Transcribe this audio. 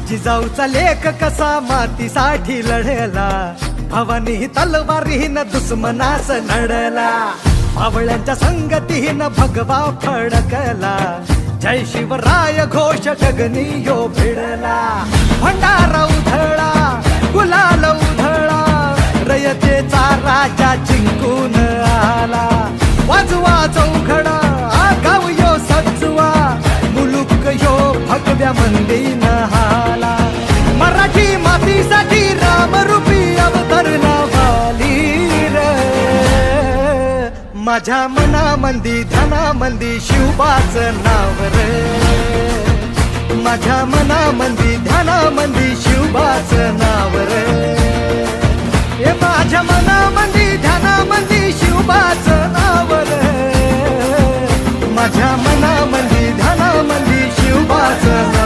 जिजाऊचा लेख कसा मातीसाठी लढला, भवानी तलवारीनं दुश्मनास नडला, मावळ्यांच्या संगतीनं भगवा फडकला, जय शिवराय घोष गगनी यो भिडला, भंडारा उधळा गुलाल उधळा, रयतेचा राजा जिंकून आला, वाजवा चौघडा गाव यो सजवा, मुलुक यो भगव्या मंदीन हाला, मराठी मातीसाठी रामरूपी अवतरणा वाली रे, माझ्या मनामंदी ध्यानामंदी शिवबाचं नाव रे, माझ्या मनामंदी ध्यानामंदी शिवबाचं नाव रे, हे माझ्या मनामंदी ध्यानामंदी शिवबाचं नाव रे, माझ्या मनामंदी ध्यानामंदी शिवबाचं नाव।